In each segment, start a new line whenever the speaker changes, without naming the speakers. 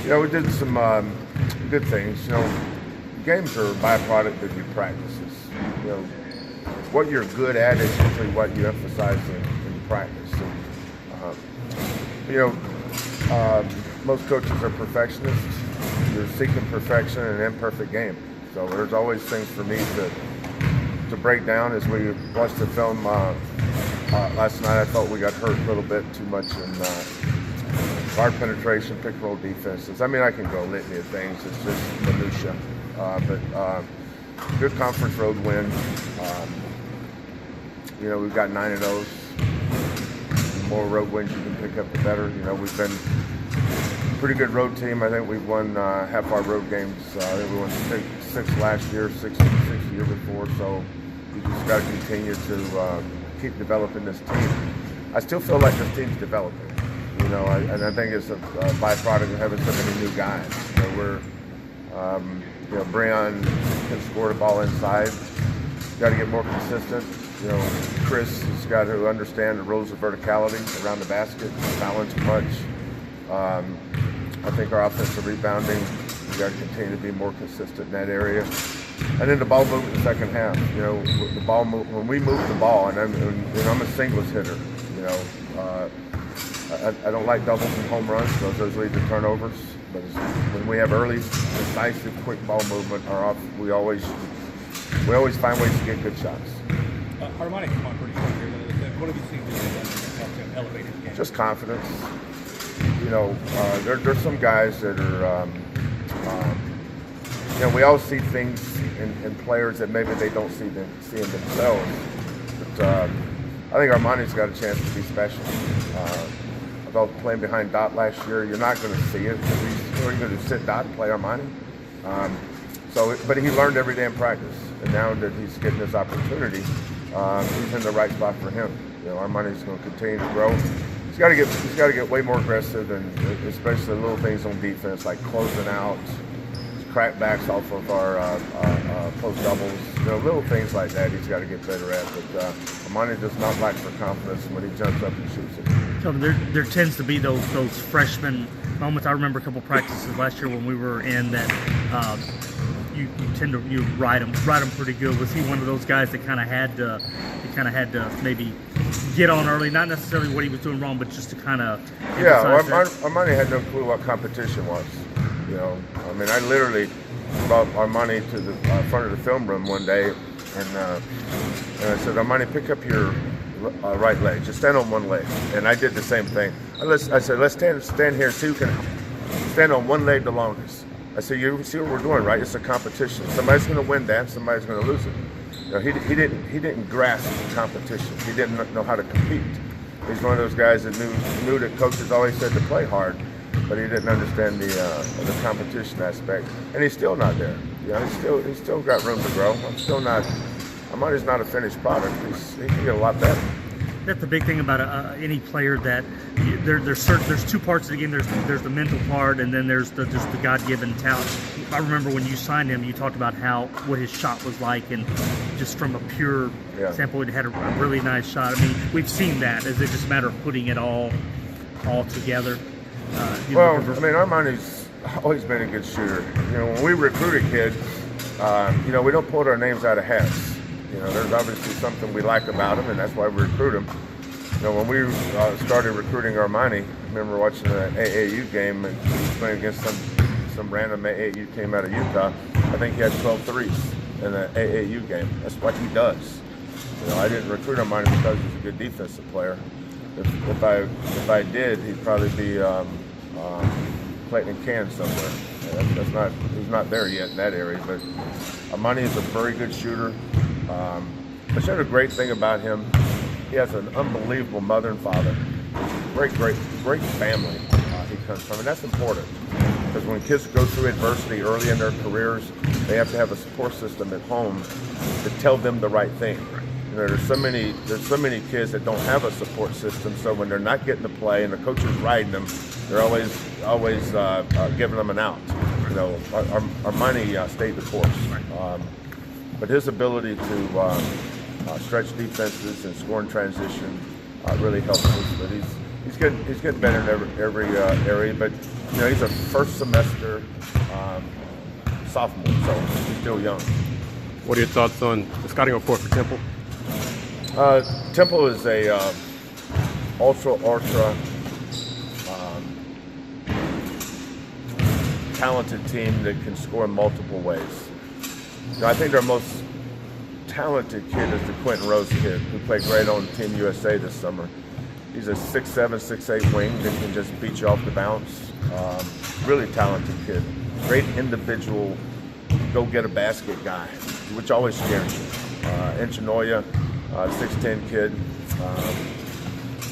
We did some good things. Games are a byproduct of your practices. What you're good at is usually what you emphasize in practice. Most coaches are perfectionists. You're seeking perfection in an imperfect game. So there's always things for me to break down. As we watched the film last night, I felt we got hurt a little bit too much in guard penetration, pick and roll defenses. I can go litany of things. It's just minutia. But good conference road win. We've got 9 of those. The more road wins you can pick up, the better. We've been a pretty good road team. I think we've won half our road games. I think we won six last year, six the year before. So we just got to continue to keep developing this team. I still feel like this team's developing. And I think it's a byproduct of having so many new guys. Breon can score the ball inside. Got to get more consistent. Chris has got to understand the rules of verticality around the basket, fouling too much. I think our offensive rebounding, we got to continue to be more consistent in that area. And then the ball movement in the second half. The ball when we move the ball, and I'm a singles hitter. I don't like doubles and home runs. Those lead to turnovers. But when we have early, decisive, quick ball movement, we always find ways to get good shots.
Armoni come on pretty strong here. What have you seen this help to elevate his game?
Just confidence. There's some guys that are, we all see things in players that maybe they don't see in themselves. But I think Armoni's got a chance to be special. About playing behind Dot last year, you're not going to see it. We're going to sit Dot and play Armoni. But he learned every day in practice, and now that he's getting this opportunity, he's in the right spot for him. Armoni's going to continue to grow. He's got to get way more aggressive, and especially little things on defense like closing out, crackbacks off of our post doubles. Little things like that he's got to get better at. But Armoni does not lack for confidence when he jumps up and shoots it.
Kelvin, there tends to be those freshman moments. I remember a couple practices last year when we were in that you tend to ride him pretty good. Was he one of those guys that kind of had to maybe get on early, not necessarily what he was doing wrong, but just to kind of
Armoni had no clue what competition was. I literally brought Armoni to the front of the film room one day, and I said, Armoni, pick up your right leg. Just stand on one leg. And I did the same thing. I said, let's stand here so you can stand on one leg the longest. I said, you see what we're doing, right? It's a competition. Somebody's going to win that. Somebody's going to lose it. He didn't grasp the competition. He didn't know how to compete. He's one of those guys that knew that coaches always said to play hard, but he didn't understand the competition aspect. And he's still not there. He's still got room to grow. Armoni's not a finished product. He can get a lot better.
That's the big thing about any player, that there's two parts of the game. There's the mental part, and then there's just the God-given talent. I remember when you signed him, you talked about what his shot was like, and just from a pure standpoint, he had a really nice shot. We've seen that. Is it just a matter of putting it all together?
Armoni's always been a good shooter. When we recruited kids, we don't pull our names out of hats. There's obviously something we like about him, and that's why we recruit him. When we started recruiting Armoni, I remember watching an AAU game, and he was playing against some random AAU team out of Utah. I think he had 12 threes in an AAU game. That's what he does. I didn't recruit Armoni because he's a good defensive player. If I did, he'd probably be Clayton and Can somewhere. He's not there yet in that area, but Armoni is a very good shooter. But the great thing about him, he has an unbelievable mother and father. Great family he comes from, and that's important. Because when kids go through adversity early in their careers, they have to have a support system at home to tell them the right thing. There's so many kids that don't have a support system, so when they're not getting to play and the coach is riding them, they're always giving them an out. Armoni stayed the course. But his ability to stretch defenses and score in transition really helps us. But he's getting better in every area. But You know, he's a first semester sophomore, so he's still young.
What are your thoughts on the scouting report for Temple?
Temple is a ultra talented team that can score in multiple ways. You know, I think their most talented kid is the Quentin Rose kid, who played great on Team USA this summer. He's a 6'7", 6'8" wing that can just beat you off the bounce. Really talented kid. Great individual, go get a basket guy, which always scares you. Enchinoya, 6'10" kid,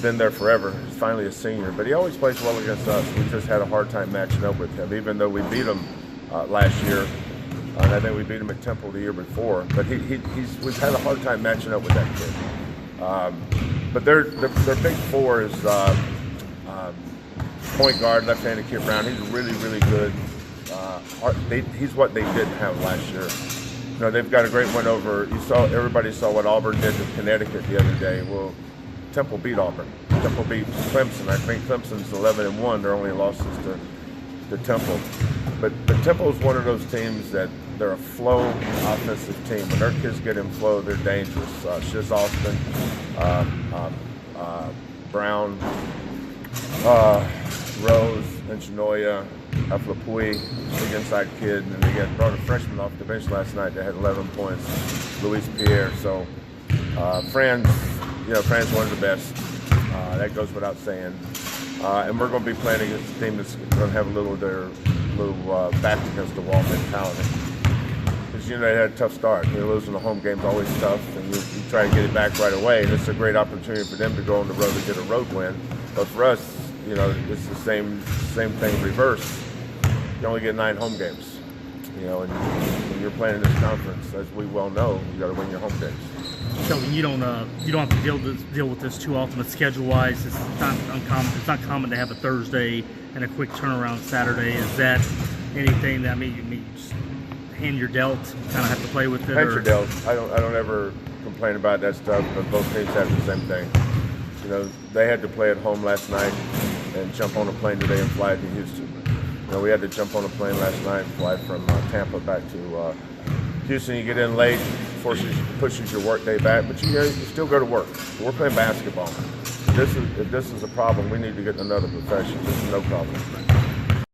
been there forever. He's finally a senior, but he always plays well against us. We just had a hard time matching up with him, even though we beat him last year. And I think we beat him at Temple the year before. But we've had a hard time matching up with that kid. But their big four is point guard, left-handed kid Brown. He's really, really good. He's what they didn't have last year. You know, they've got a great win over. Everybody saw what Auburn did to Connecticut the other day. Well, Temple beat Auburn. Temple beat Clemson. I think Clemson's 11-1. Their only losses to Temple. But Temple is one of those teams that they're a flow offensive team. When their kids get in flow, they're dangerous. Shiz Austin, Brown, Rose, Enchinoya, Aflapui, big inside kid, and they brought a freshman off the bench last night that had 11 points, Luis Pierre. So Fran's one of the best. That goes without saying. And we're going to be playing against a team that's going to have a little back against the wall mentality. Because, you know, they had a tough start. You know, losing the home game is always tough, and you try to get it back right away. And it's a great opportunity for them to go on the road and get a road win. But for us, you know, it's the same thing reverse. You only get 9 home games. You know, and when you're playing in this conference, as we well know, you got to win your home games.
Kelvin, you don't have to deal with this too often, but schedule-wise, it's not uncommon. It's not common to have a Thursday and a quick turnaround Saturday. Is that anything that you just hand your dealt, kind of have to play with it?
Hand your dealt. I don't ever complain about that stuff, but both teams have the same thing. You know, they had to play at home last night and jump on a plane today and fly to Houston. You know, we had to jump on a plane last night and fly from Tampa back to Houston. You get in late, pushes your work day back, but you still go to work. We're playing basketball. If this is a problem, we need to get another profession. This is no problem.